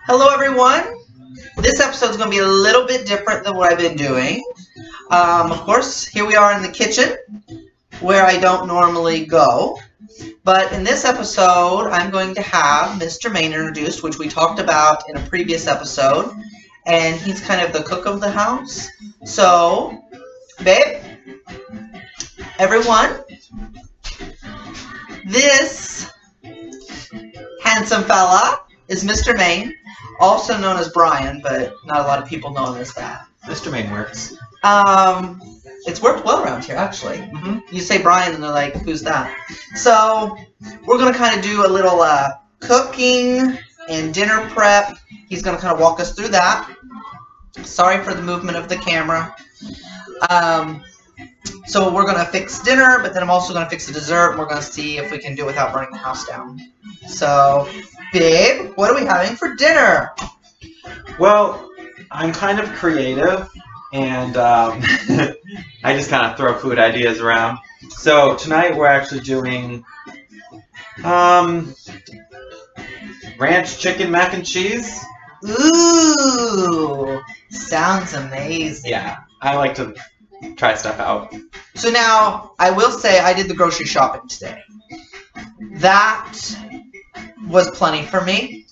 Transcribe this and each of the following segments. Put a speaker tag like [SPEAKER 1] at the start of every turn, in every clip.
[SPEAKER 1] Hello everyone. This episode is going to be a little bit different than what I've been doing. Of course, here we are in the kitchen, where I don't normally go. But in this episode, I'm going to have Mr. Maine introduced, which we talked about in a previous episode. And he's kind of the cook of the house. So, babe, everyone, this handsome fella is Mr. Maine, also known as Brian, but not a lot of people know him as that.
[SPEAKER 2] Mr. Maine works.
[SPEAKER 1] It's worked well around here, actually. You say Brian, and they're like, who's that? So, we're going to kind of do a little cooking and dinner prep. He's going to kind of walk us through that. Sorry for the movement of the camera. So we're going to fix dinner, but then I'm also going to fix the dessert, and we're going to see if we can do it without burning the house down. So, babe, what are we having for dinner?
[SPEAKER 2] Well, I'm kind of creative, and I just kind of throw food ideas around. So tonight we're actually doing ranch chicken mac and cheese.
[SPEAKER 1] Ooh, sounds amazing.
[SPEAKER 2] Yeah, I like to try stuff out.
[SPEAKER 1] So now, I will say I did the grocery shopping today. That was plenty for me.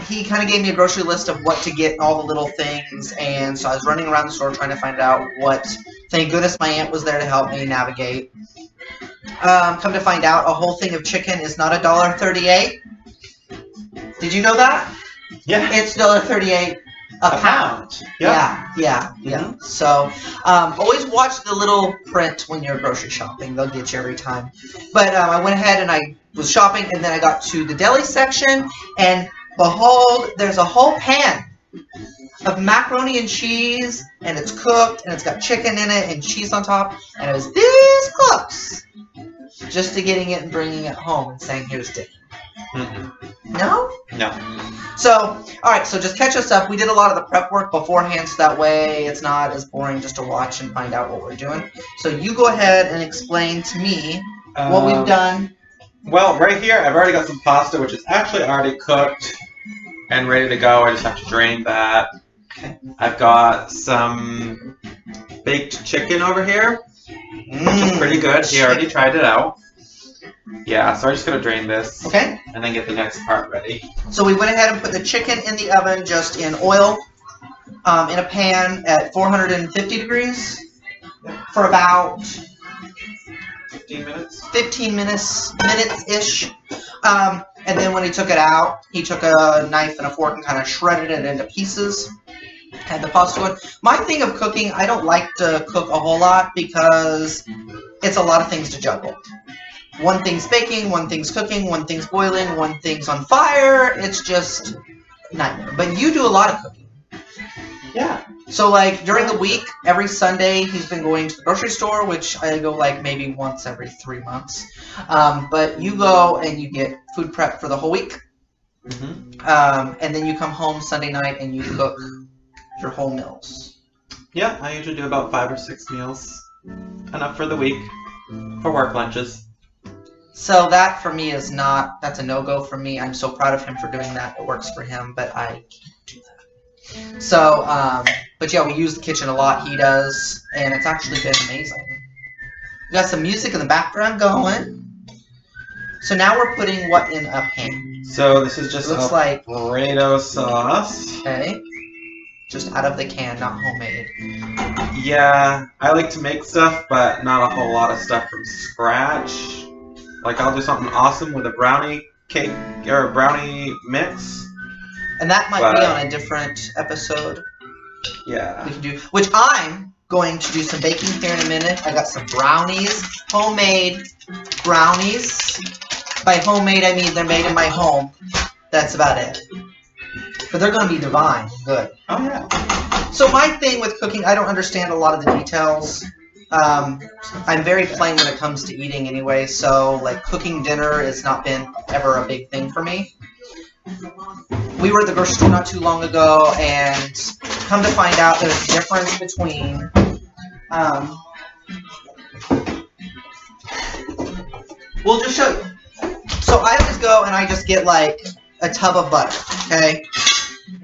[SPEAKER 1] He kind of gave me a grocery list of what to get, all the little things, and so I was running around the store trying to find out what. Thank goodness my aunt was there to help me navigate. Come to find out, a whole thing of chicken is not $1.38. Did you know that?
[SPEAKER 2] Yeah.
[SPEAKER 1] It's $1.38 a pound.
[SPEAKER 2] Yeah.
[SPEAKER 1] Yeah. So, always watch the little print when you're grocery shopping. They'll get you every time. But I went ahead and I was shopping, and then I got to the deli section, and behold, there's a whole pan of macaroni and cheese, and it's cooked, and it's got chicken in it, and cheese on top, and it was this close just to getting it and bringing it home and saying, here's dinner. No?
[SPEAKER 2] No.
[SPEAKER 1] So, alright, so just catch us up. We did a lot of the prep work beforehand, so that way it's not as boring just to watch and find out what we're doing. So you go ahead and explain to me what we've done.
[SPEAKER 2] Well, right here, I've already got some pasta, which is actually already cooked and ready to go. I just have to drain that.
[SPEAKER 1] Okay.
[SPEAKER 2] I've got some baked chicken over here, which is pretty good. He already tried it out. Yeah, so I'm just going to drain this.
[SPEAKER 1] Okay.
[SPEAKER 2] And then get the next part ready.
[SPEAKER 1] So we went ahead and put the chicken in the oven just in oil, in a pan at 450 degrees for about
[SPEAKER 2] 15 minutes?
[SPEAKER 1] 15 minutes-ish. And then when he took it out, he took a knife and a fork and kind of shredded it into pieces. Had the pasta going. My thing of cooking, I don't like to cook a whole lot because it's a lot of things to juggle. One thing's baking, one thing's cooking, one thing's boiling, one thing's on fire. It's just nightmare. But you do a lot of cooking.
[SPEAKER 2] Yeah.
[SPEAKER 1] So, like, during the week, every Sunday, he's been going to the grocery store, which I go, like, maybe once every 3 months. But you go and you get food prep for the whole week. And then you come home Sunday night and you cook your whole meals.
[SPEAKER 2] Yeah, I usually do about 5 or 6 meals. Enough for the week. For work lunches.
[SPEAKER 1] So that, for me, is not, that's a no-go for me. I'm so proud of him for doing that. It works for him, but I can't do that. So, but yeah, we use the kitchen a lot. He does, and it's actually been amazing. We got some music in the background going. So now we're putting what in a pan?
[SPEAKER 2] So this is just
[SPEAKER 1] looks like
[SPEAKER 2] Alfredo sauce.
[SPEAKER 1] Okay. Just out of the can, not homemade.
[SPEAKER 2] Yeah, I like to make stuff, but not a whole lot of stuff from scratch. Like, I'll do something awesome with a brownie cake, or a brownie mix.
[SPEAKER 1] And that might be on a different episode.
[SPEAKER 2] Yeah.
[SPEAKER 1] We can do, which I'm going to do some baking here in a minute. I got some brownies, homemade brownies. By homemade, I mean they're made in my home. That's about it. But they're going to be divine. Good.
[SPEAKER 2] Oh, yeah.
[SPEAKER 1] So my thing with cooking, I don't understand a lot of the details. I'm very plain when it comes to eating anyway, so like cooking dinner has not been ever a big thing for me. We were at the grocery store not too long ago, and come to find out there's a difference between we'll just show you. So I always go and I just get like a tub of butter, okay?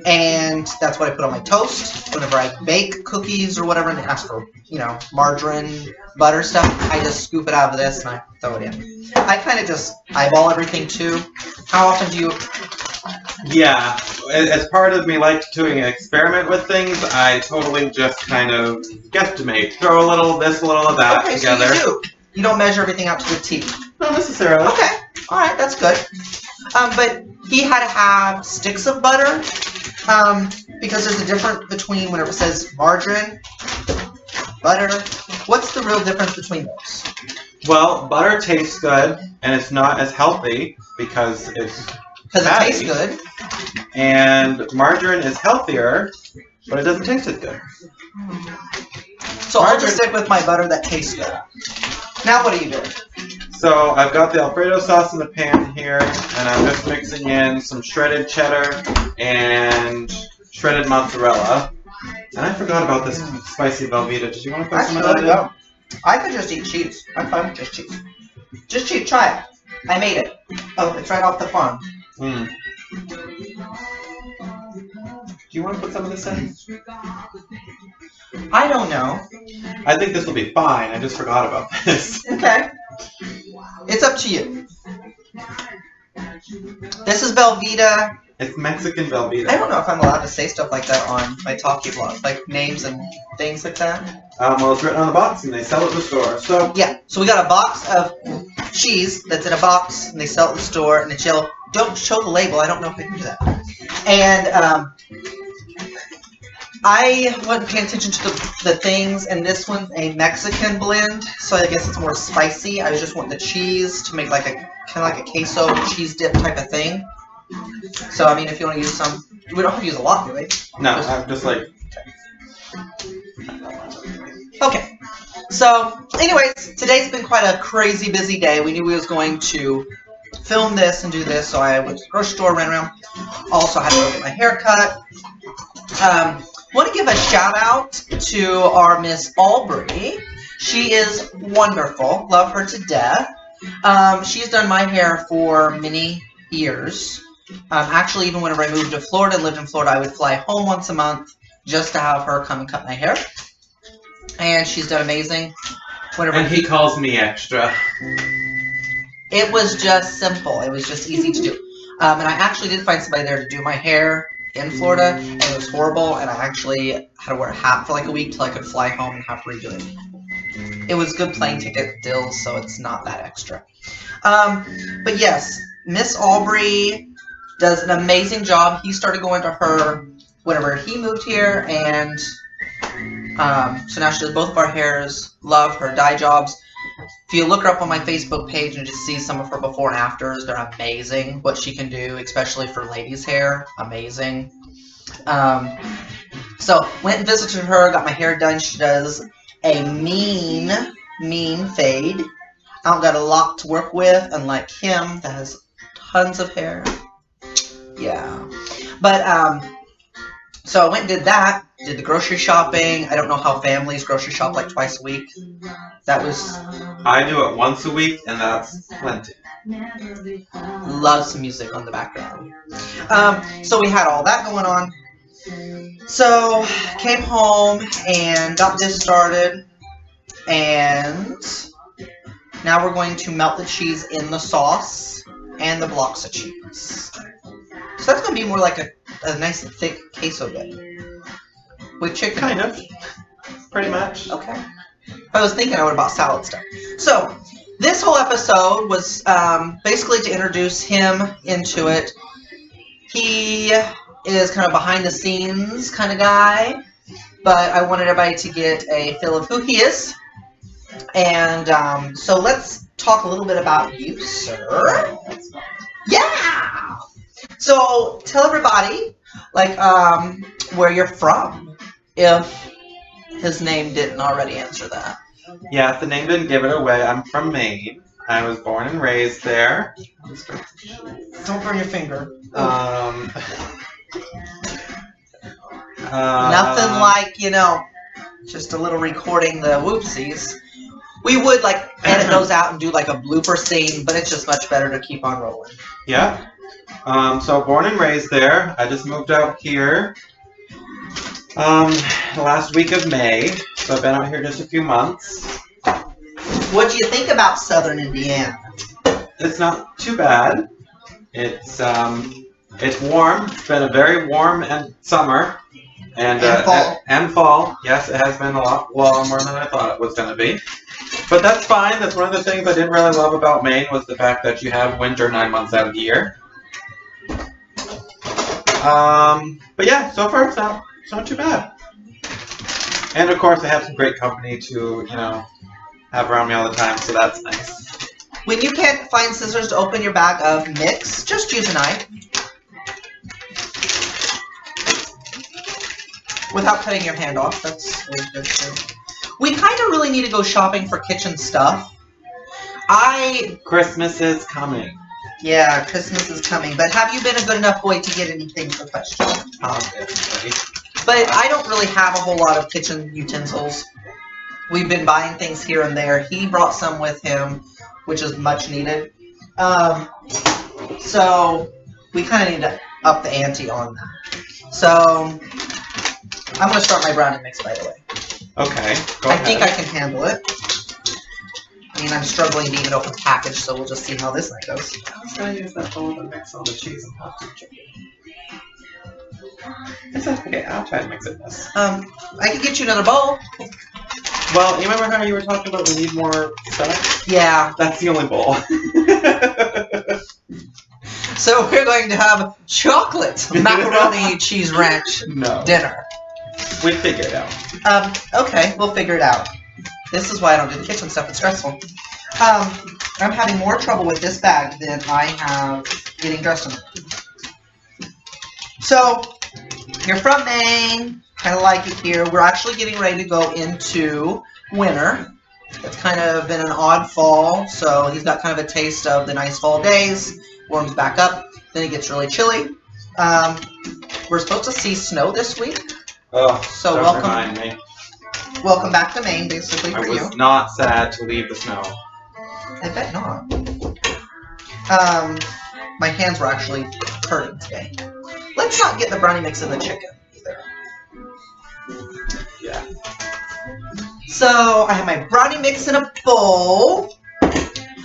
[SPEAKER 1] And that's what I put on my toast. Whenever I bake cookies or whatever and they ask for, you know, margarine, butter stuff, I just scoop it out of this and I throw it in. I kind of just eyeball everything too. How often do you...
[SPEAKER 2] Yeah, as part of me like doing an experiment with things, I totally just kind of guesstimate. Throw a little of this, a little of that together.
[SPEAKER 1] So you do. You don't measure everything out to the T.
[SPEAKER 2] Not necessarily.
[SPEAKER 1] Okay. Alright, that's good. But he had to have sticks of butter, because there's a difference between whenever it says margarine, butter. What's the real difference between those?
[SPEAKER 2] Well, butter tastes good, and it's not as healthy because it's
[SPEAKER 1] Because it tastes good.
[SPEAKER 2] And margarine is healthier, but it doesn't taste as good.
[SPEAKER 1] So I'll just stick with my butter that tastes good. Now what are you doing?
[SPEAKER 2] So I've got the Alfredo sauce in the pan here, and I'm just mixing in some shredded cheddar and shredded mozzarella. And I forgot about this spicy Velveeta. Did you want to put some of that in?
[SPEAKER 1] I could just eat cheese. I'm fine with just cheese. Just cheese. Try it. I made it. Oh, it's right off the farm.
[SPEAKER 2] Mm. Do you want to put some of this in?
[SPEAKER 1] I don't know.
[SPEAKER 2] I think this will be fine. I just forgot about this.
[SPEAKER 1] Okay. It's up to you. This is Velveeta.
[SPEAKER 2] It's Mexican Velveeta.
[SPEAKER 1] I don't know if I'm allowed to say stuff like that on my talkie vlogs, like names and things like that.
[SPEAKER 2] Well, it's written on the box, and they sell it in the store. So
[SPEAKER 1] yeah. So we got a box of cheese that's in a box, and they sell it in the store, and it's yellow. Don't show the label. I don't know if I can do that. And I wasn't paying attention to the things, and this one's a Mexican blend, so I guess it's more spicy. I just want the cheese to make like a kind of like a queso cheese dip type of thing. So I mean, if you want to use some, we don't have to use a lot, do we?
[SPEAKER 2] No, I'm just like.
[SPEAKER 1] Okay. So, anyways, today's been quite a crazy busy day. We knew we was going to film this and do this, so I went to the grocery store, ran around. Also had to go get my hair cut. Want to give a shout out to our Miss Aubrey. She is wonderful. Love her to death. She's done my hair for many years. Actually, even whenever I moved to Florida and lived in Florida, I would fly home once a month just to have her come and cut my hair. And she's done amazing.
[SPEAKER 2] And he calls me extra.
[SPEAKER 1] It was just simple. It was just easy to do. And I actually did find somebody there to do my hair in Florida, and it was horrible, and I actually had to wear a hat for like a week till I could fly home and have to redo it. It was good plane ticket deals, so it's not that extra. But yes, Miss Aubrey does an amazing job. He started going to her whenever he moved here, and so now she does both of our hairs. Love her dye jobs. If you look her up on my Facebook page and just see some of her before and afters, they're amazing. What she can do, especially for ladies' hair, amazing. So went and visited her, got my hair done. She does a mean fade. I don't got a lot to work with, unlike him that has tons of hair. Yeah, but so I went and did that. Did the grocery shopping. I don't know how families grocery shop like twice a week. That was...
[SPEAKER 2] I do it once a week, and that's plenty.
[SPEAKER 1] Love some music on the background. So we had all that going on. So, came home and got this started. And now we're going to melt the cheese in the sauce and the blocks of cheese. So that's going to be more like a nice thick queso dip. With chicken.
[SPEAKER 2] Kind of. Pretty much.
[SPEAKER 1] Okay. I was thinking I would have bought salad stuff. So, this whole episode was basically to introduce him into it. He is kind of behind the scenes kind of guy, but I wanted everybody to get a feel of who he is. And so let's talk a little bit about you, sir. Yeah! So, tell everybody, like, where you're from, if his name didn't already answer that.
[SPEAKER 2] Yeah, if the name didn't give it away, I'm from Maine. I was born and raised there.
[SPEAKER 1] Don't burn your finger. Nothing like, you know, just a little recording the whoopsies. We would, like, edit those out and do, like, a blooper scene, but it's just much better to keep on rolling.
[SPEAKER 2] Yeah. So born and raised there. I just moved out here the last week of May. So I've been out here just a few months.
[SPEAKER 1] What do you think about Southern Indiana?
[SPEAKER 2] It's not too bad. It's warm. It's been a very warm summer. And
[SPEAKER 1] fall.
[SPEAKER 2] And fall. Yes, it has been a lot warmer than I thought it was going to be. But that's fine. That's one of the things I didn't really love about Maine was the fact that you have winter 9 months out of the year. But yeah, so far it's not too bad. And of course I have some great company to, have around me all the time, so that's nice.
[SPEAKER 1] When you can't find scissors to open your bag of mix, just use a knife. Without cutting your hand off, that's really good too. We kind of really need to go shopping for kitchen stuff.
[SPEAKER 2] Christmas is coming.
[SPEAKER 1] Yeah, Christmas is coming. But have you been a good enough boy to get anything for question?
[SPEAKER 2] Obviously.
[SPEAKER 1] But I don't really have a whole lot of kitchen utensils. We've been buying things here and there. He brought some with him, which is much needed. So we kind of need to up the ante on that. So I'm going to start my brownie mix, by the way.
[SPEAKER 2] Okay, go ahead.
[SPEAKER 1] I think I can handle it. I mean, I'm struggling to even open the package, so we'll just see how this night goes.
[SPEAKER 2] I was going to use that bowl to mix all the cheese and pasta chicken. It's okay, I'll try to mix it this.
[SPEAKER 1] I can get you another bowl.
[SPEAKER 2] Well, you remember how you were talking about we need more stuff?
[SPEAKER 1] Yeah.
[SPEAKER 2] That's the only bowl.
[SPEAKER 1] So we're going to have chocolate macaroni cheese ranch dinner.
[SPEAKER 2] We'll figure it out.
[SPEAKER 1] Okay, we'll figure it out. This is why I don't do the kitchen stuff. It's stressful. I'm having more trouble with this bag than I have getting dressed in it. So, you're from Maine. Kind of like it here. We're actually getting ready to go into winter. It's kind of been an odd fall, so he's got kind of a taste of the nice fall days. Warms back up. Then it gets really chilly. We're supposed to see snow this week.
[SPEAKER 2] Oh,
[SPEAKER 1] so
[SPEAKER 2] don't remind me.
[SPEAKER 1] Welcome back to Maine, basically, for you.
[SPEAKER 2] I was not sad to leave the snow.
[SPEAKER 1] I bet not. My hands were actually hurting today. Let's not get the brownie mix in the chicken, either.
[SPEAKER 2] Yeah.
[SPEAKER 1] So, I have my brownie mix in a bowl.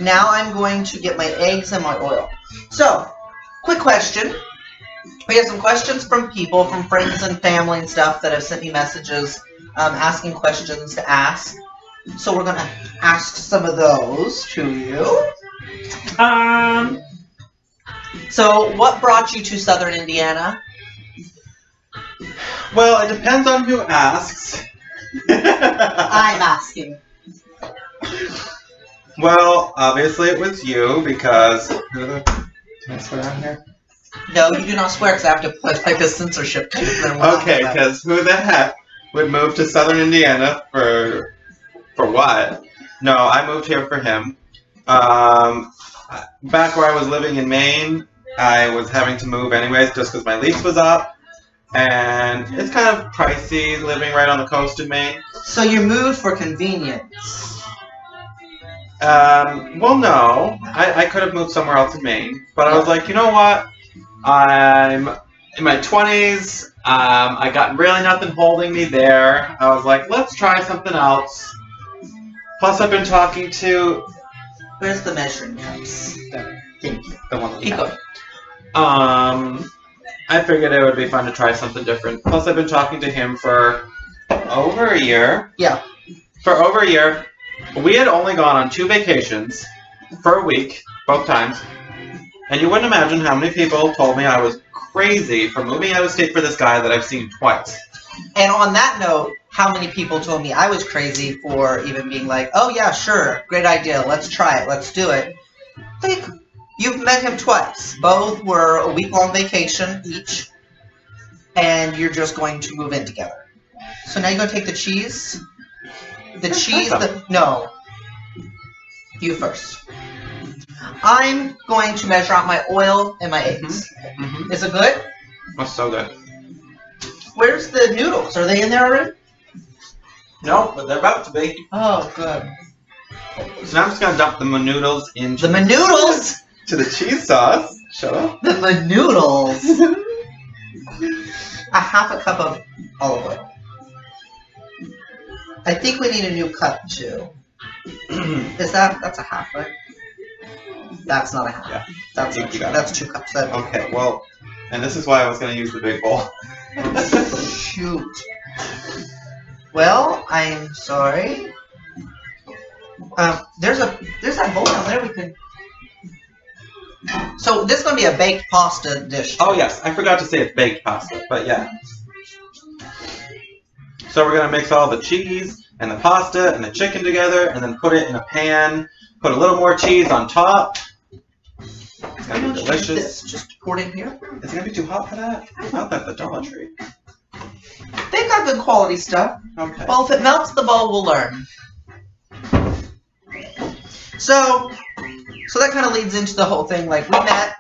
[SPEAKER 1] Now I'm going to get my eggs and my oil. So, quick question. We have some questions from people, from friends and family and stuff that have sent me messages asking questions to ask. So we're going to ask some of those to you. So what brought you to Southern Indiana?
[SPEAKER 2] Well, it depends on who asks.
[SPEAKER 1] I'm asking.
[SPEAKER 2] Well, obviously it was you because... Can I swear on here?
[SPEAKER 1] No, you do not swear because I have to put like a censorship.
[SPEAKER 2] Okay, because who the heck would move to Southern Indiana for what? No, I moved here for him. Back where I was living in Maine, I was having to move anyways just because my lease was up. And it's kind of pricey living right on the coast of Maine.
[SPEAKER 1] So you moved for convenience?
[SPEAKER 2] Well, no. I could have moved somewhere else in Maine. But I was like, you know what? I'm in my 20s. I got really nothing holding me there. I was like, let's try something else. Plus, I've been talking to...
[SPEAKER 1] Where's the measuring cups?
[SPEAKER 2] Thank you. The one that
[SPEAKER 1] Keep going.
[SPEAKER 2] I figured it would be fun to try something different. Plus, I've been talking to him for over a year.
[SPEAKER 1] Yeah.
[SPEAKER 2] For over a year. We had only gone on 2 vacations for a week, both times. And you wouldn't imagine how many people told me I was crazy for moving out of state for this guy that I've seen twice.
[SPEAKER 1] And on that note, how many people told me I was crazy for even being like, oh yeah, sure, great idea, let's try it, let's do it. Like, you've met him twice. Both were a week-long vacation each, and you're just going to move in together. So now you're going to take the cheese. The cheese, no. You first. I'm going to measure out my oil and my eggs.
[SPEAKER 2] Mm-hmm.
[SPEAKER 1] Is it good?
[SPEAKER 2] That's so good.
[SPEAKER 1] Where's the noodles? Are they in there already?
[SPEAKER 2] No, but they're about to be.
[SPEAKER 1] Oh, good.
[SPEAKER 2] So now I'm just going to dump the noodles into...
[SPEAKER 1] The noodles?
[SPEAKER 2] To the cheese sauce. Shut up.
[SPEAKER 1] The noodles. A half a cup of olive oil. I think we need a new cup too. That's a half, right? That's not a half.
[SPEAKER 2] Yeah.
[SPEAKER 1] That's 2 cups.
[SPEAKER 2] Okay, well, and this is why I was going to use the big bowl.
[SPEAKER 1] Shoot. Well, I'm sorry. There's that bowl down there we can. So this is going to be a baked pasta dish.
[SPEAKER 2] Oh yes, I forgot to say it's baked pasta, but yeah. So we're going to mix all the cheese and the pasta and the chicken together and then put it in a pan. Put a little more cheese on top. It's going to be delicious.
[SPEAKER 1] Just pour it in here.
[SPEAKER 2] Is it going to be too hot for that? Not that the Dollar Tree.
[SPEAKER 1] They've got good quality stuff.
[SPEAKER 2] Okay.
[SPEAKER 1] Well, if it melts the bowl, we'll learn. So that kind of leads into the whole thing. Like, we met,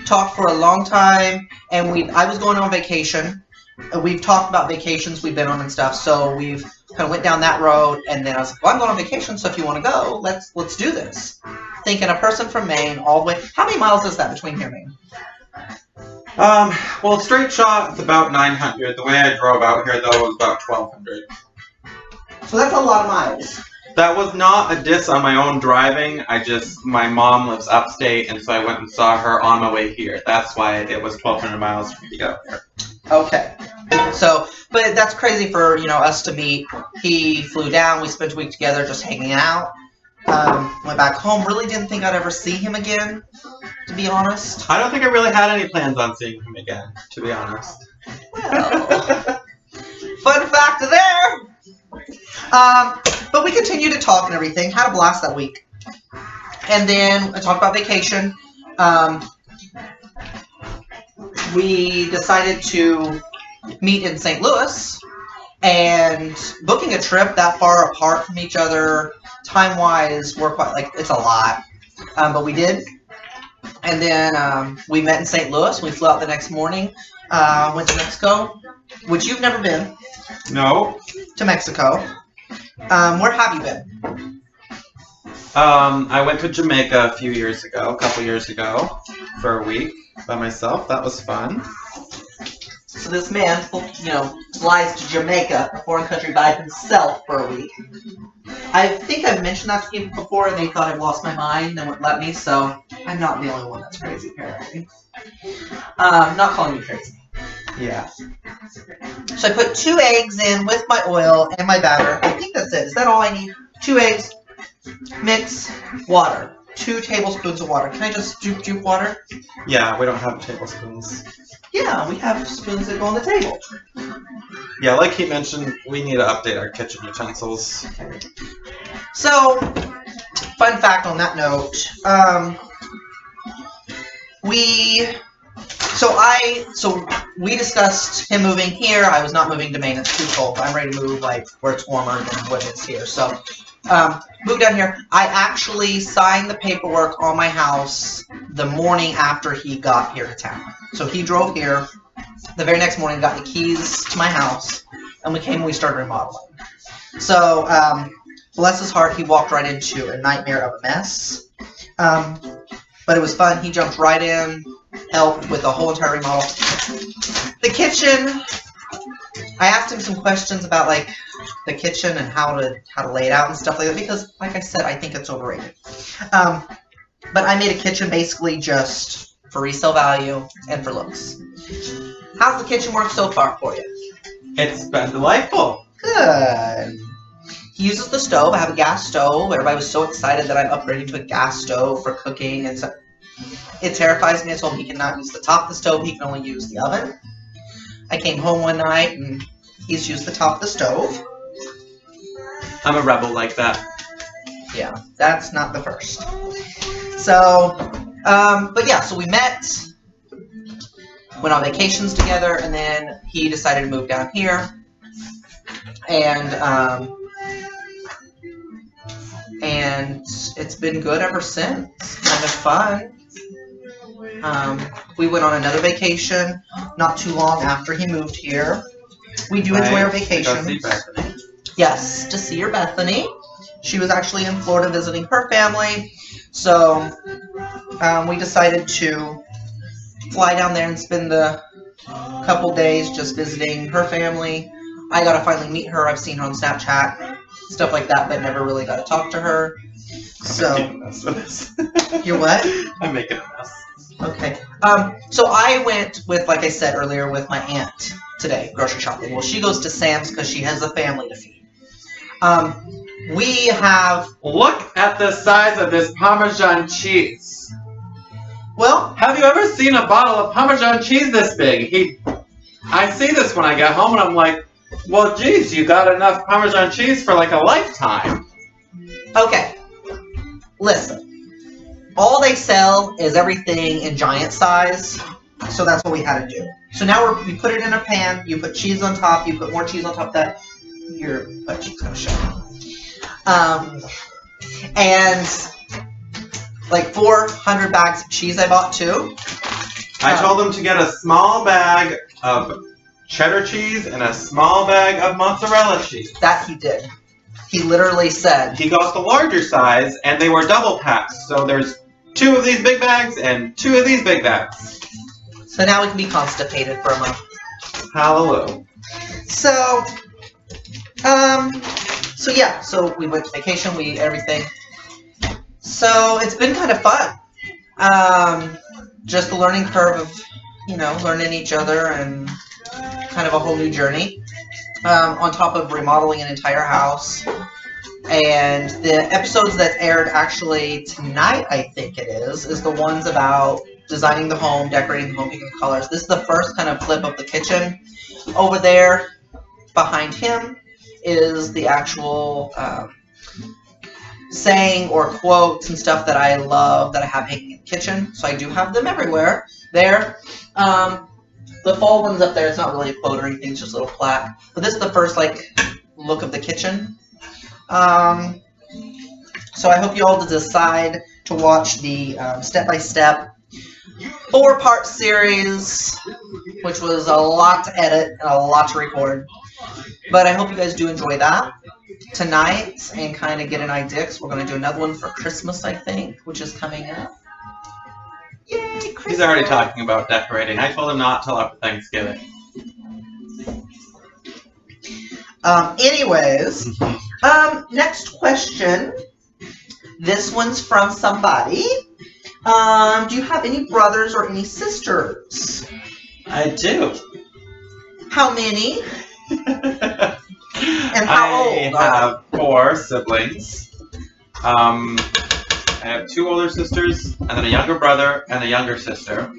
[SPEAKER 1] talked for a long time, and I was going on vacation. We've talked about vacations we've been on and stuff, so we've kind of went down that road, and then I was like, well, I'm going on vacation, so if you want to go, let's do this. Thinking a person from Maine all the way. How many miles is that between here and Maine?
[SPEAKER 2] Well, straight shot, it's about 900. The way I drove out here, though, was about 1,200.
[SPEAKER 1] So that's a lot of miles.
[SPEAKER 2] That was not a diss on my own driving. My mom lives upstate, and so I went and saw her on my way here. That's why it was 1,200 miles for me to get out here.
[SPEAKER 1] Okay. So, but that's crazy for, us to meet. He flew down. We spent a week together just hanging out. Went back home. Really didn't think I'd ever see him again, to be honest.
[SPEAKER 2] I don't think I really had any plans on seeing him again, to be honest.
[SPEAKER 1] Well, fun fact there. But we continued to talk and everything. Had a blast that week. And then I talked about vacation. We decided to meet in St. Louis, and booking a trip that far apart from each other, time-wise, we're quite, it's a lot. But we did. And then we met in St. Louis. We flew out the next morning. Went to Mexico, which you've never been.
[SPEAKER 2] No.
[SPEAKER 1] To Mexico. Where have you been?
[SPEAKER 2] I went to Jamaica a couple years ago, for a week by myself. That was fun.
[SPEAKER 1] So this man, flies to Jamaica, a foreign country, by himself for a week. I think I've mentioned that to people before, and they thought I'd lost my mind and wouldn't let me, so I'm not the only one that's crazy, apparently. Not calling you crazy.
[SPEAKER 2] Yeah.
[SPEAKER 1] So I put 2 eggs in with my oil and my batter. I think that's it. Is that all I need? 2 eggs, mix, water. 2 tablespoons of water. Can I just juke water?
[SPEAKER 2] Yeah, we don't have tablespoons.
[SPEAKER 1] Yeah, we have spoons that go on the table.
[SPEAKER 2] Yeah, like he mentioned, we need to update our kitchen utensils.
[SPEAKER 1] So, fun fact on that note, we discussed him moving here. I was not moving to Maine. It's too cold. I'm ready to move where it's warmer than what it's here. So, moved down here. I actually signed the paperwork on my house the morning after he got here to town. So he drove here. The very next morning, got the keys to my house, and we started remodeling. So, bless his heart, he walked right into a nightmare of a mess. But it was fun. He jumped right in, helped with the whole entire remodel. The kitchen, I asked him some questions about the kitchen and how to lay it out and stuff like that, because like I said, I think it's overrated. But I made a kitchen basically just for resale value and for looks. How's the kitchen work so far for you?
[SPEAKER 2] It's been delightful.
[SPEAKER 1] Good. He uses the stove. I have a gas stove. Everybody was so excited that I'm upgrading to a gas stove for cooking and stuff. It terrifies me. I told him he cannot use the top of the stove. He can only use the oven. I came home one night and he's used the top of the stove.
[SPEAKER 2] I'm a rebel like that.
[SPEAKER 1] Yeah, that's not the first. So, but yeah, so we met, went on vacations together, and then he decided to move down here. And it's been good ever since. Kind of fun. We went on another vacation not too long after he moved here. We do enjoy our vacations. Yes, to see your Bethany. She was actually in Florida visiting her family. So, we decided to fly down there and spend the couple days just visiting her family. I got to finally meet her. I've seen her on Snapchat, stuff like that, but never really got to talk to her. So,
[SPEAKER 2] I'm making a mess with this.
[SPEAKER 1] You're what?
[SPEAKER 2] I'm making a mess.
[SPEAKER 1] Okay. So I went with, like I said earlier, with my aunt today, grocery shopping. Well, she goes to Sam's because she has a family to feed. We have...
[SPEAKER 2] Look at the size of this Parmesan cheese.
[SPEAKER 1] Well...
[SPEAKER 2] Have you ever seen a bottle of Parmesan cheese this big? I see this when I get home and I'm like, well, geez, you got enough Parmesan cheese for like a lifetime.
[SPEAKER 1] Okay. Listen. All they sell is everything in giant size, so that's what we had to do. So now we put it in a pan, you put cheese on top, you put more cheese on top of that, your butt cheek's gonna show. And like 400 bags of cheese I bought too.
[SPEAKER 2] I told them to get a small bag of cheddar cheese and a small bag of mozzarella cheese.
[SPEAKER 1] That he did. He literally said...
[SPEAKER 2] He got the larger size, and they were double packs, so there's 2 of these big bags and 2 of these big bags.
[SPEAKER 1] So now we can be constipated for a month.
[SPEAKER 2] Hallelujah.
[SPEAKER 1] So yeah, so we went to vacation, we ate everything. So it's been kind of fun. Just the learning curve of, you know, learning each other and kind of a whole new journey. On top of remodeling an entire house. And the episodes that aired actually tonight, I think it is the ones about designing the home, decorating the home, picking colors. This is the first kind of flip of the kitchen. Over there, behind him, is the actual saying or quotes and stuff that I love that I have hanging in the kitchen. So I do have them everywhere. There. The fall one's up there. It's not really a quote or anything. It's just a little plaque. But this is the first, like, look of the kitchen. So I hope you all decide to watch the step-by-step 4-part series, which was a lot to edit and a lot to record. But I hope you guys do enjoy that tonight and kind of get an idea, because we're going to do another one for Christmas, I think, which is coming up. Yay, Christmas.
[SPEAKER 2] He's already talking about decorating. I told him not till after Thanksgiving.
[SPEAKER 1] Anyways, next question. This one's from somebody. Do you have any brothers or any sisters?
[SPEAKER 2] I do.
[SPEAKER 1] How many? And how old?
[SPEAKER 2] I have 4 siblings. I have 2 older sisters, and then a younger brother and a younger sister.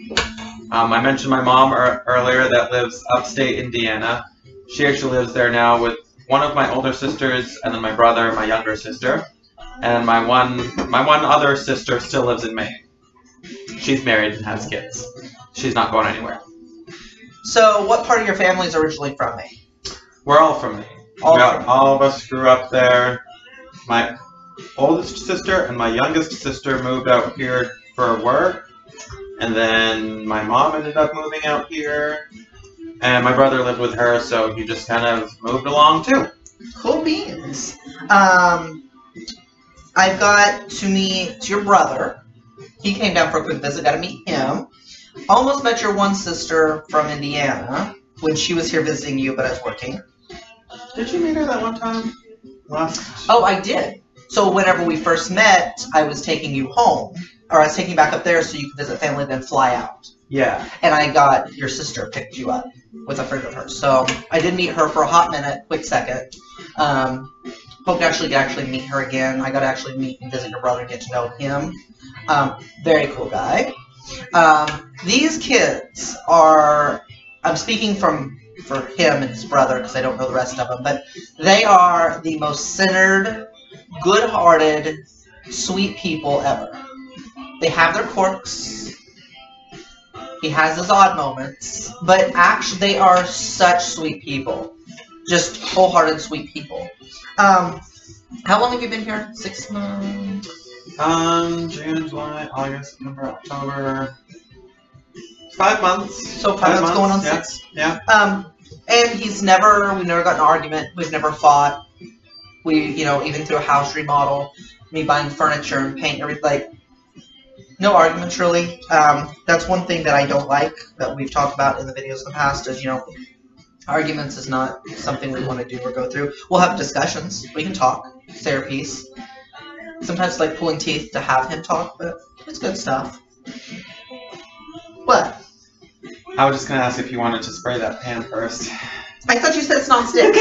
[SPEAKER 2] I mentioned my mom earlier that lives upstate Indiana. She actually lives there now with one of my older sisters, and then my brother, my younger sister, and my one other sister still lives in Maine. She's married and has kids. She's not going anywhere.
[SPEAKER 1] So, what part of your family is originally from Maine?
[SPEAKER 2] We're all from Maine. All of us grew up there. My oldest sister and my youngest sister moved out here for work, and then my mom ended up moving out here, and my brother lived with her, so he just kind of moved along too.
[SPEAKER 1] Cool beans. I've got to meet your brother. He came down for a quick visit. Got to meet him. Almost met your one sister from Indiana when she was here visiting you, but I was working.
[SPEAKER 2] Did you meet her that one time?
[SPEAKER 1] Oh, I did. So whenever we first met, I was taking you home. Or I was taking you back up there so you could visit family, then fly out.
[SPEAKER 2] Yeah.
[SPEAKER 1] And I got your sister picked you up with a friend of hers. So I did meet her for a hot minute, quick second. Hope to actually meet her again. I got to actually meet and visit your brother and get to know him. Very cool guy. These kids are, I'm speaking for him and his brother because I don't know the rest of them, but they are the most centered, good-hearted, sweet people ever. They have their quirks. He has his odd moments, but actually they are such sweet people. Just wholehearted, sweet people. How long have you been here? 6 months?
[SPEAKER 2] June, July, August, September, October. 5 months.
[SPEAKER 1] So 5 months going on 6?
[SPEAKER 2] Yeah.
[SPEAKER 1] And we've never got in an argument. We've never fought. We, even through a house remodel, me buying furniture and paint, everything. Like, No arguments, really. That's one thing that I don't like that we've talked about in the videos in the past is, arguments is not something we want to do or go through. We'll have discussions. We can talk. Say our piece. Sometimes it's like pulling teeth to have him talk, but it's good stuff. What?
[SPEAKER 2] I was just going to ask if you wanted to spray that pan first.
[SPEAKER 1] I thought you said it's non-stick.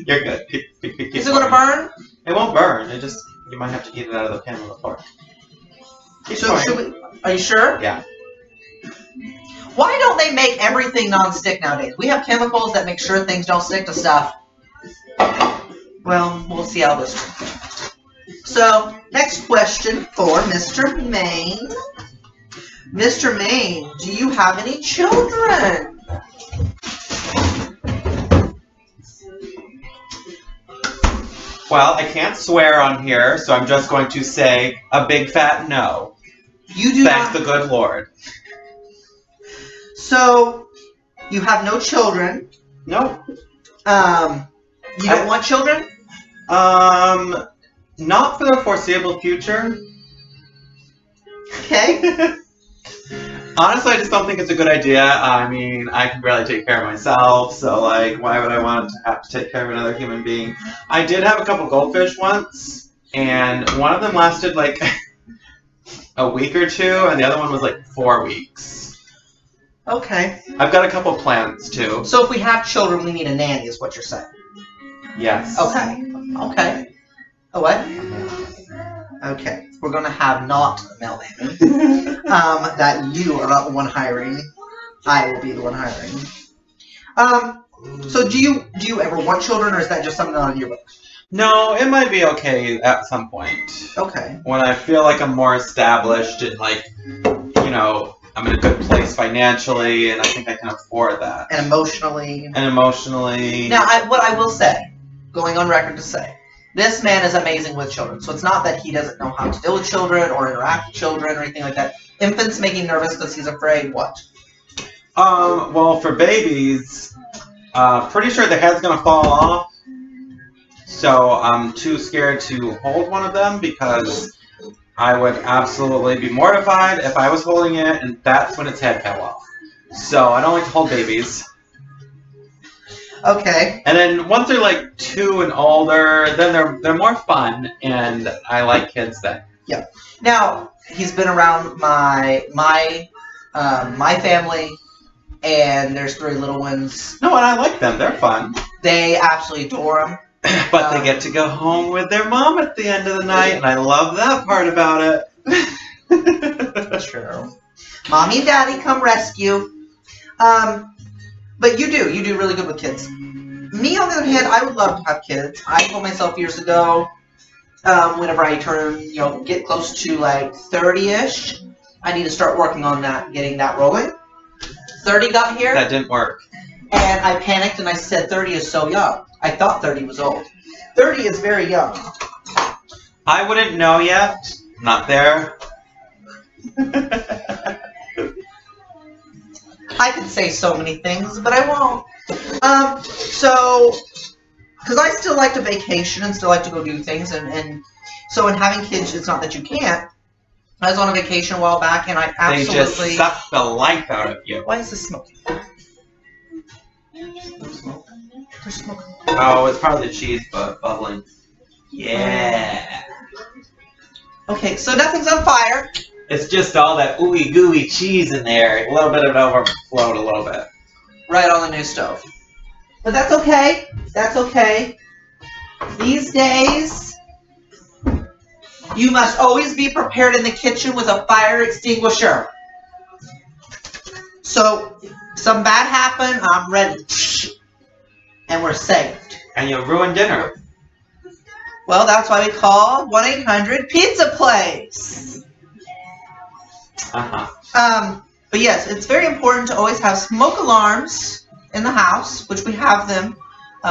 [SPEAKER 2] You're good.
[SPEAKER 1] Is it going to burn?
[SPEAKER 2] It won't burn. You might have to eat it out of the pan with a fork.
[SPEAKER 1] So should we? Are you sure?
[SPEAKER 2] Yeah.
[SPEAKER 1] Why don't they make everything non-stick nowadays? We have chemicals that make sure things don't stick to stuff. Well, we'll see how this goes. So, next question for Mr. Maine. Mr. Maine, do you have any children?
[SPEAKER 2] Well, I can't swear on here, so I'm just going to say a big fat no.
[SPEAKER 1] You do
[SPEAKER 2] Thank the good Lord.
[SPEAKER 1] So, you have no children.
[SPEAKER 2] Nope.
[SPEAKER 1] You don't want children?
[SPEAKER 2] Not for the foreseeable future.
[SPEAKER 1] Okay.
[SPEAKER 2] Honestly, I just don't think it's a good idea. I mean, I can barely take care of myself, so, like, why would I want to have to take care of another human being? I did have a couple goldfish once, and one of them lasted, like, a week or two, and the other one was, like, 4 weeks.
[SPEAKER 1] Okay.
[SPEAKER 2] I've got a couple plants, too.
[SPEAKER 1] So if we have children, we need a nanny, is what you're saying?
[SPEAKER 2] Yes.
[SPEAKER 1] Okay. Okay. A what? Okay. We're going to have not a male nanny. That you are not the one hiring. I will be the one hiring. So do you ever want children, or is that just something on your book?
[SPEAKER 2] No, it might be okay at some point.
[SPEAKER 1] Okay.
[SPEAKER 2] When I feel like I'm more established and, like, I'm in a good place financially, and I think I can afford that.
[SPEAKER 1] And emotionally.
[SPEAKER 2] Now,
[SPEAKER 1] what I will say, going on record to say, this man is amazing with children. So it's not that he doesn't know how to deal with children or interact with children or anything like that. Infants make him nervous because he's afraid what?
[SPEAKER 2] Well, for babies, pretty sure the head's going to fall off. So I'm too scared to hold one of them because I would absolutely be mortified if I was holding it and that's when its head fell off. So I don't like to hold babies.
[SPEAKER 1] Okay.
[SPEAKER 2] And then once they're like 2 and older, then they're more fun, and I like kids then.
[SPEAKER 1] Yeah. Now he's been around my family, and there's 3 little ones.
[SPEAKER 2] No, and I like them. They're fun.
[SPEAKER 1] They absolutely adore him.
[SPEAKER 2] But they get to go home with their mom at the end of the night, and I love that part about it.
[SPEAKER 1] True. Mommy and Daddy come rescue. But you do really good with kids. Me, on the other hand, I would love to have kids. I told myself years ago, whenever I turn, get close to like 30-ish, I need to start working on that, getting that rolling. 30 got here.
[SPEAKER 2] That didn't work.
[SPEAKER 1] And I panicked and I said 30 is so young. I thought 30 was old. 30 is very young.
[SPEAKER 2] I wouldn't know yet. Not there.
[SPEAKER 1] I could say so many things, but I won't. Because I still like to vacation and still like to go do things, and so in having kids, it's not that you can't. I was on a vacation a while back, and I absolutely...
[SPEAKER 2] They just suck the life out of you.
[SPEAKER 1] Why is this smoking? There's smoke. There's smoke.
[SPEAKER 2] Oh, it's probably the cheese bubbling. Yeah.
[SPEAKER 1] Okay, so nothing's on fire.
[SPEAKER 2] It's just all that ooey gooey cheese in there. A little bit of it overflowed a little bit.
[SPEAKER 1] Right on the new stove. But that's okay. That's okay. These days, you must always be prepared in the kitchen with a fire extinguisher. So, some bad happen, I'm ready. And we're saved.
[SPEAKER 2] And you'll ruin dinner.
[SPEAKER 1] Well, that's why we call 1-800-PIZZA-PLACE. But yes, it's very important to always have smoke alarms in the house, which we have them,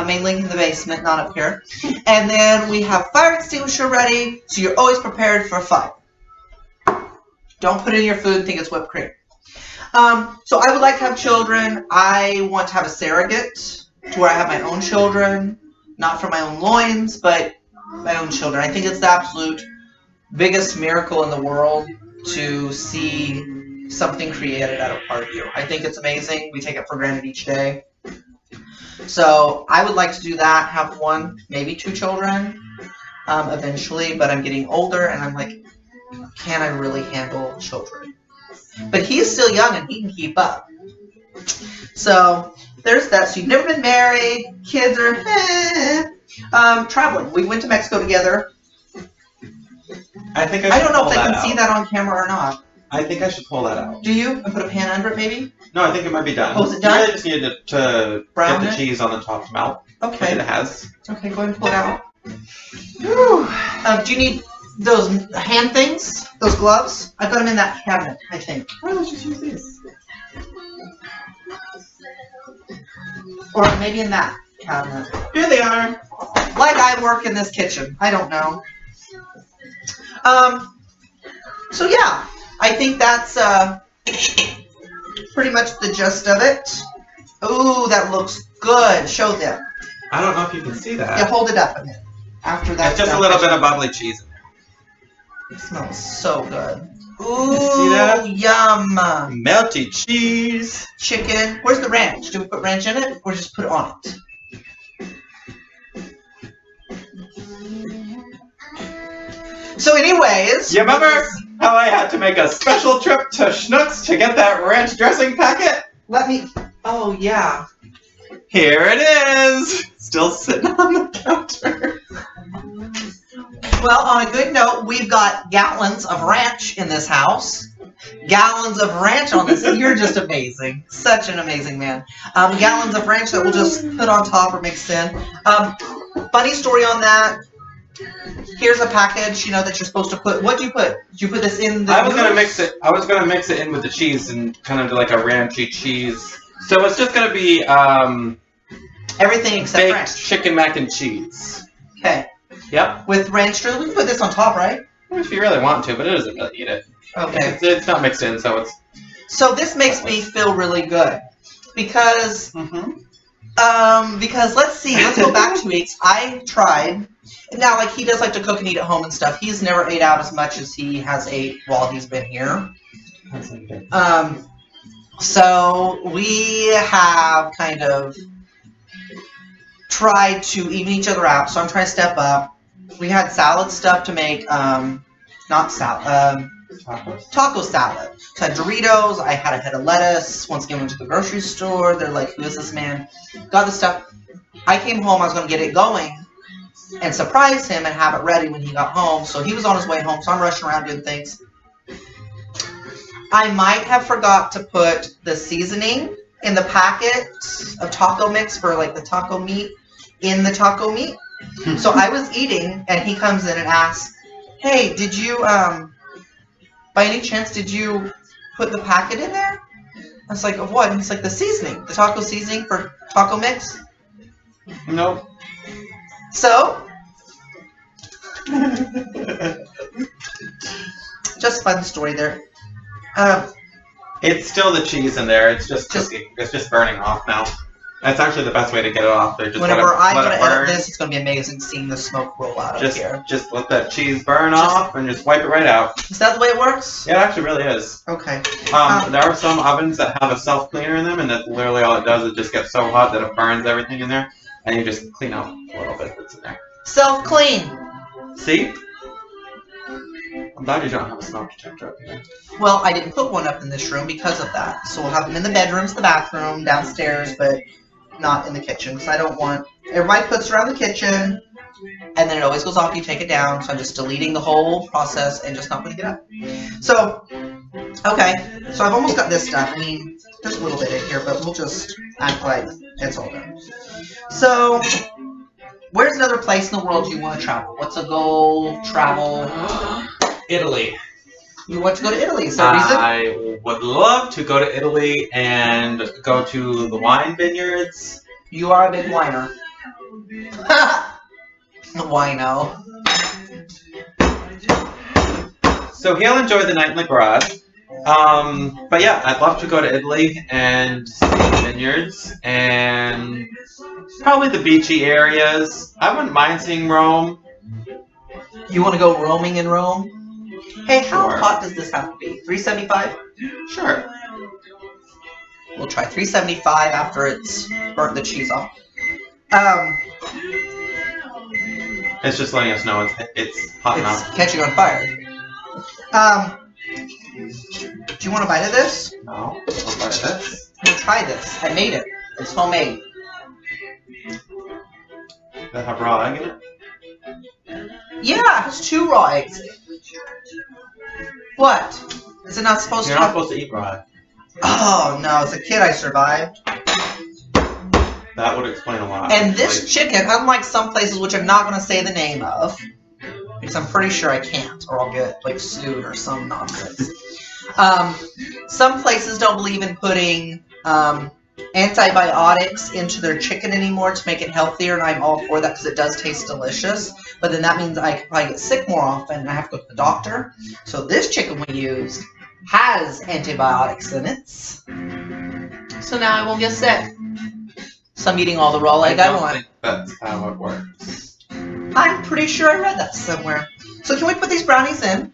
[SPEAKER 1] mainly in the basement, not up here. And then we have fire extinguisher ready, so you're always prepared for a fire. Don't put it in your food and think it's whipped cream. So I would like to have children. I want to have a surrogate to where I have my own children, not from my own loins, but my own children. I think it's the absolute biggest miracle in the world to see something created out of part of you. I think it's amazing. We take it for granted each day. So I would like to do that, have 1, maybe 2 children eventually, but I'm getting older and I'm like, can I really handle children? But he's still young and he can keep up. So there's that. So you've never been married, kids are traveling. We went to Mexico together.
[SPEAKER 2] I think
[SPEAKER 1] I don't know if they can see that on camera or not.
[SPEAKER 2] I think I should pull that out.
[SPEAKER 1] Do you? And put a pan under it, maybe?
[SPEAKER 2] No, I think it might be done.
[SPEAKER 1] Oh, is it done?
[SPEAKER 2] You really just needed to
[SPEAKER 1] Brown
[SPEAKER 2] get the
[SPEAKER 1] it?
[SPEAKER 2] cheese on the top to melt.
[SPEAKER 1] Okay.
[SPEAKER 2] It has.
[SPEAKER 1] Okay, go ahead and pull it out. Whew. Do you need those hand things? Those gloves? I've got them in that cabinet, I think.
[SPEAKER 2] Why don't you just use these?
[SPEAKER 1] Or maybe in that cabinet.
[SPEAKER 2] Here they are.
[SPEAKER 1] Like I work in this kitchen. I don't know. So yeah, I think that's pretty much the gist of it. Ooh, that looks good. Show them.
[SPEAKER 2] I don't know if you can see that.
[SPEAKER 1] Yeah, hold it up a minute. After that,
[SPEAKER 2] It's just a little bit of bubbly cheese in there.
[SPEAKER 1] It smells so good. Ooh,
[SPEAKER 2] see that?
[SPEAKER 1] yum.
[SPEAKER 2] Melty cheese.
[SPEAKER 1] Chicken. Where's the ranch? Do we put ranch in it or just put it on it? So anyways...
[SPEAKER 2] You remember how I had to make a special trip to Schnucks to get that ranch dressing packet?
[SPEAKER 1] Let me... Oh, yeah.
[SPEAKER 2] Here it is! Still sitting on the counter.
[SPEAKER 1] Well, on a good note, we've got gallons of ranch in this house. Gallons of ranch on this. You're just amazing. Such an amazing man. Gallons of ranch that we'll just put on top or mix in. Funny story on that. Here's a package, you know, that you're supposed to put. What do you put? Did you put this in the
[SPEAKER 2] I was gonna mix it in with the cheese and kind of do like a ranchy cheese. So it's just gonna be
[SPEAKER 1] everything except
[SPEAKER 2] baked
[SPEAKER 1] ranch.
[SPEAKER 2] chicken mac and cheese.
[SPEAKER 1] Okay.
[SPEAKER 2] Yep.
[SPEAKER 1] With ranch drizzle, we can put this on top, right?
[SPEAKER 2] If you really want to, but it doesn't really need it.
[SPEAKER 1] Okay.
[SPEAKER 2] It's not mixed in, so it's.
[SPEAKER 1] So this makes me feel really good because because let's go back 2 weeks. I tried. Now, like, he does like to cook and eat at home and stuff. He's never ate out as much as he has ate while he's been here. So we have kind of tried to even each other out. So I'm trying to step up. We had salad stuff to make, not salad, taco salad. So I had Doritos. I had a head of lettuce. Once again, went to the grocery store. They're like, who is this man? Got the stuff. I came home. I was going to get it going and surprise him and have it ready when he got home. So he was on his way home, so I'm rushing around doing things. I might have forgot to put the seasoning in the packet of taco mix for like the taco meat in the taco meat. So I was eating and he comes in and asks, hey, did you, by any chance, did you put the packet in there? I was like, of what? And he's like, the seasoning, the taco seasoning for taco mix.
[SPEAKER 2] Nope.
[SPEAKER 1] So, just fun story there.
[SPEAKER 2] It's still the cheese in there. It's just cooking. It's just burning off now. That's actually the best way to get it off. Just
[SPEAKER 1] whenever I'm going to edit this, it's going to be amazing seeing the smoke roll out of here.
[SPEAKER 2] Just let that cheese burn off and just wipe it right out.
[SPEAKER 1] Is that the way it works?
[SPEAKER 2] Yeah, it actually really is.
[SPEAKER 1] Okay.
[SPEAKER 2] There are some ovens that have a self-cleaner in them, and that's literally all it does is just get so hot that it burns everything in there, and you just clean out a little bit that's in there.
[SPEAKER 1] Self-clean.
[SPEAKER 2] See? I'm glad you don't have a smoke detector up here.
[SPEAKER 1] Well, I didn't put one up in this room because of that. So we'll have them in the bedrooms, the bathroom, downstairs, but not in the kitchen. Because I don't want... Everybody puts around the kitchen, and then it always goes off, you take it down. So I'm just deleting the whole process and just not putting it up. So, okay. So I've almost got this done. I mean, there's a little bit in here, but we'll just act like it's all done. So... Where's another place in the world you want to travel? What's a goal? Travel?
[SPEAKER 2] Italy.
[SPEAKER 1] You want to go to Italy? Is there a reason?
[SPEAKER 2] I would love to go to Italy and go to the wine vineyards.
[SPEAKER 1] You are a big whiner. Wino.
[SPEAKER 2] So he'll enjoy the night in the garage. But yeah, I'd love to go to Italy and see the vineyards and probably the beachy areas. I wouldn't mind seeing Rome.
[SPEAKER 1] You want to go roaming in Rome? Hey, how
[SPEAKER 2] Sure.
[SPEAKER 1] hot does this have to be? 375?
[SPEAKER 2] Sure.
[SPEAKER 1] We'll try 375 after it's burnt the cheese off.
[SPEAKER 2] It's just letting us know it's hot enough.
[SPEAKER 1] It's catching on fire. Do you want a bite of this?
[SPEAKER 2] No. What about this?
[SPEAKER 1] We'll try this. I made it. It's homemade.
[SPEAKER 2] Does it have raw egg in it?
[SPEAKER 1] Yeah, it has 2 raw eggs. What? Is it not supposed
[SPEAKER 2] You're
[SPEAKER 1] to
[SPEAKER 2] not
[SPEAKER 1] have...
[SPEAKER 2] supposed to eat raw egg.
[SPEAKER 1] Oh, no. As a kid, I survived.
[SPEAKER 2] That would explain a lot.
[SPEAKER 1] And this chicken, unlike some places, which I'm not going to say the name of, because I'm pretty sure I can't, or I'll get, like, sued or some nonsense. Some places don't believe in putting antibiotics into their chicken anymore to make it healthier, and I'm all for that because it does taste delicious. But then that means I could probably get sick more often, and I have to go to the doctor. So this chicken we used has antibiotics in it. So now I won't get sick. So I'm eating all the raw egg I
[SPEAKER 2] don't
[SPEAKER 1] want.
[SPEAKER 2] think that's how it works.
[SPEAKER 1] I'm pretty sure I read that somewhere. So can we put these brownies in?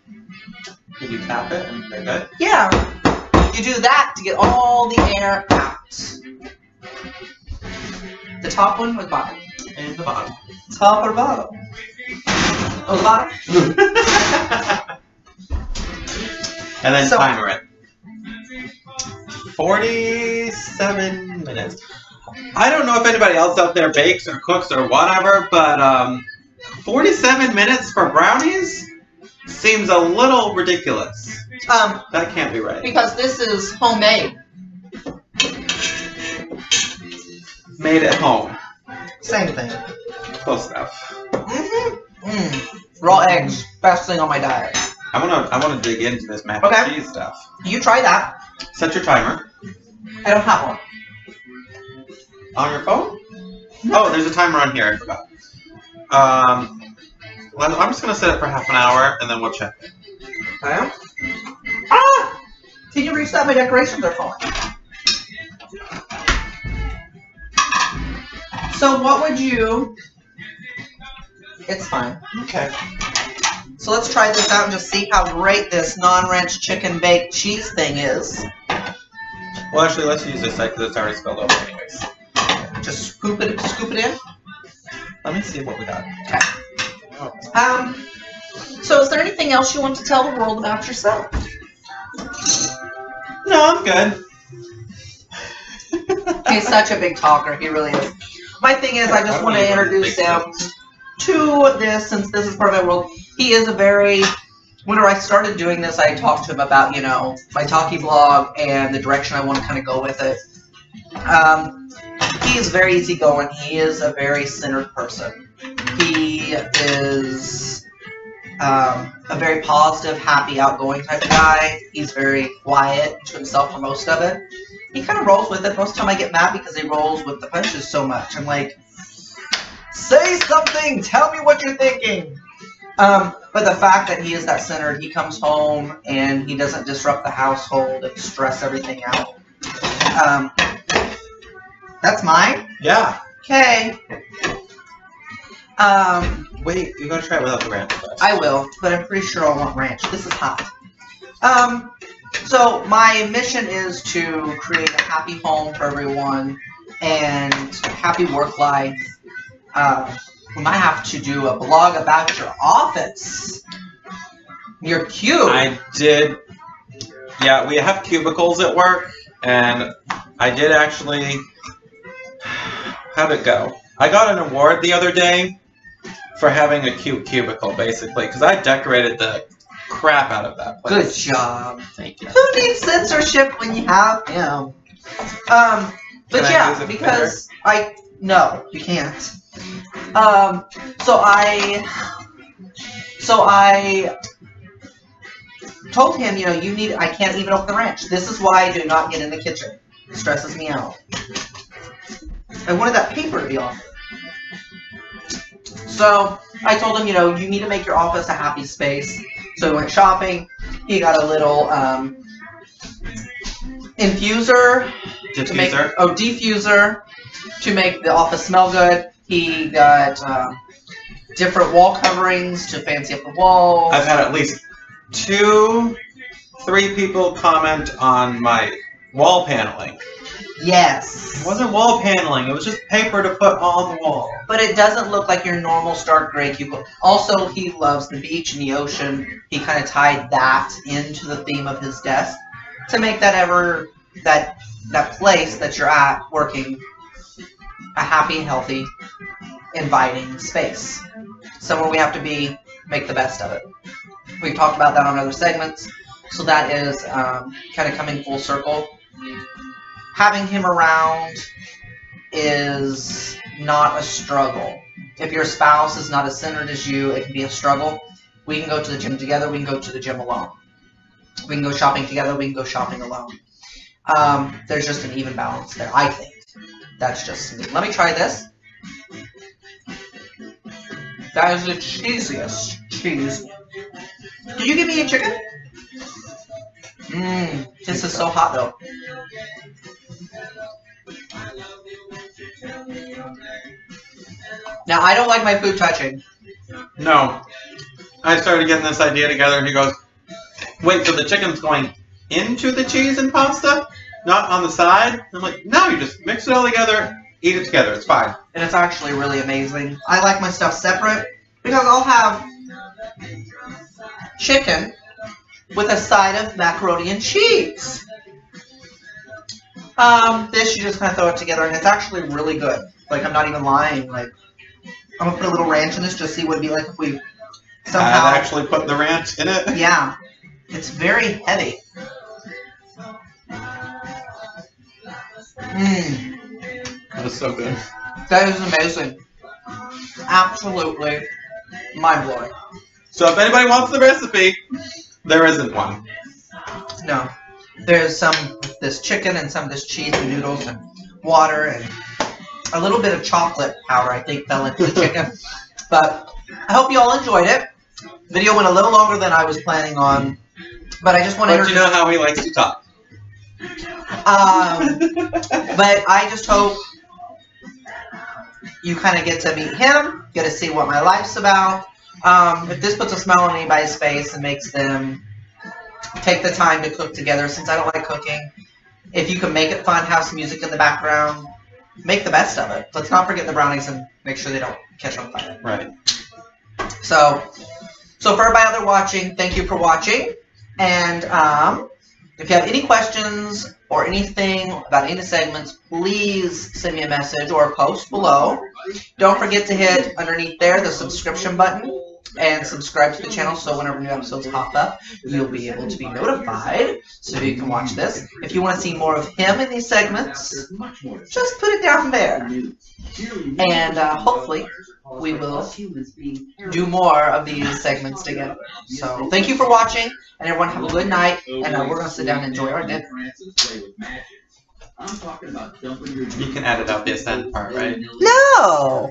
[SPEAKER 2] Did you tap it and they're good?
[SPEAKER 1] Yeah. You do that to get all the air out. The top one or the bottom?
[SPEAKER 2] And the bottom.
[SPEAKER 1] Top or bottom? Oh, the bottom?
[SPEAKER 2] And then
[SPEAKER 1] So-
[SPEAKER 2] timer it. 47 minutes. I don't know if anybody else out there bakes or cooks or whatever, but 47 minutes for brownies seems a little ridiculous. That can't be right.
[SPEAKER 1] Because this is homemade.
[SPEAKER 2] Made at home.
[SPEAKER 1] Same thing.
[SPEAKER 2] Close enough.
[SPEAKER 1] Raw eggs, best thing on my diet.
[SPEAKER 2] I wanna dig into this mac
[SPEAKER 1] Okay.
[SPEAKER 2] and cheese stuff.
[SPEAKER 1] You try that.
[SPEAKER 2] Set your timer.
[SPEAKER 1] I don't have one.
[SPEAKER 2] On your phone?
[SPEAKER 1] No.
[SPEAKER 2] Oh, there's a timer on here, I forgot. Well, I'm just gonna set it for half an hour and then we'll check it.
[SPEAKER 1] Okay. Ah! Can you reset? My decorations are falling. So what would you... It's fine.
[SPEAKER 2] Okay.
[SPEAKER 1] So let's try this out and just see how great this non-ranch chicken baked cheese thing is.
[SPEAKER 2] Well, actually, let's use this side because it's already spelled over anyways.
[SPEAKER 1] Just scoop it in.
[SPEAKER 2] Let me see what we got.
[SPEAKER 1] Okay. So is there anything else you want to tell the world about yourself?
[SPEAKER 2] No, I'm good.
[SPEAKER 1] He's such a big talker. He really is. My thing is, I just want to introduce him to this, since this is part of my world. He is a very... Whenever I started doing this, I talked to him about, you know, my talkie blog and the direction I want to kind of go with it. He is very easygoing. He is a very centered person. He is a very positive, happy, outgoing type of guy. He's very quiet to himself for most of it. He kind of rolls with it. Most of the time I get mad because he rolls with the punches so much. I'm like, say something! Tell me what you're thinking! But the fact that he is that centered, he comes home and he doesn't disrupt the household and stress everything out. That's mine?
[SPEAKER 2] Yeah.
[SPEAKER 1] Okay.
[SPEAKER 2] Wait, you gotta try it without the ranch first.
[SPEAKER 1] I will, but I'm pretty sure I want ranch. This is hot. So my mission is to create a happy home for everyone and happy work life. We might have to do a blog about your office. Your cube.
[SPEAKER 2] I did. Yeah, we have cubicles at work, and I did actually. How'd it go? I got an award the other day for having a cute cubicle, basically, because I decorated the crap out of that
[SPEAKER 1] Good
[SPEAKER 2] place.
[SPEAKER 1] job.
[SPEAKER 2] Thank you.
[SPEAKER 1] Who needs censorship when you have him? But
[SPEAKER 2] Can I
[SPEAKER 1] yeah,
[SPEAKER 2] use it
[SPEAKER 1] because no, you can't. So I told him, you know, I can't even open the ranch. This is why I do not get in the kitchen. It stresses me out. I wanted that paper to be off. So I told him, you know, you need to make your office a happy space. So we went shopping. He got a little diffuser to make the office smell good. He got different wall coverings to fancy up the walls.
[SPEAKER 2] I've had at least 3 people comment on my wall paneling.
[SPEAKER 1] Yes.
[SPEAKER 2] It wasn't wall paneling. It was just paper to put on the wall.
[SPEAKER 1] But it doesn't look like your normal stark gray cubicle. Also, he loves the beach and the ocean. He kind of tied that into the theme of his desk to make that place that you're at working a happy, healthy, inviting space. Somewhere we have to make the best of it. We've talked about that on other segments. So that is kind of coming full circle. Having him around is not a struggle. If your spouse is not as centered as you, it can be a struggle. We can go to the gym together. We can go to the gym alone. We can go shopping together. We can go shopping alone. There's just an even balance there, I think. That's just me. Let me try this. That is the cheesiest cheese. Did you give me a chicken? This is so hot though. Now, I don't like my food touching.
[SPEAKER 2] No. I started getting this idea together and he goes, wait, so the chicken's going into the cheese and pasta? Not on the side? I'm like, no, you just mix it all together, eat it together, it's fine.
[SPEAKER 1] And it's actually really amazing. I like my stuff separate because I'll have chicken with a side of macaroni and cheese. This, you just kind of throw it together, and it's actually really good. Like, I'm not even lying. Like, I'm going to put a little ranch in this just to see what it'd be like if we somehow...
[SPEAKER 2] I'd actually put the ranch in it?
[SPEAKER 1] Yeah. It's very heavy.
[SPEAKER 2] That is so good.
[SPEAKER 1] That is amazing. Absolutely mind-blowing.
[SPEAKER 2] So if anybody wants the recipe, there isn't one.
[SPEAKER 1] No. There's some of this chicken and some of this cheese and noodles and water and a little bit of chocolate powder, I think, fell into the chicken. But I hope you all enjoyed it. The video went a little longer than I was planning on, but I just want to...
[SPEAKER 2] But you know how he likes to talk.
[SPEAKER 1] But I just hope you kind of get to meet him, get to see what my life's about. If this puts a smile on anybody's face and makes them take the time to cook together, since I don't like cooking, if you can make it fun, have some music in the background, make the best of it. Let's not forget the brownies and make sure they don't catch on fire.
[SPEAKER 2] Right.
[SPEAKER 1] So for everybody out there watching, thank you for watching. And if you have any questions or anything about any of the segments, please send me a message or a post below. Don't forget to hit underneath there the subscription button and subscribe to the channel so whenever new episodes pop up, you'll be able to be notified so you can watch this. If you want to see more of him in these segments, just put it down there. And hopefully we will do more of these segments together. So thank you for watching, and everyone have a good night, and we're going to sit down and enjoy our dinner.
[SPEAKER 2] You can edit out this end part, right?
[SPEAKER 1] No!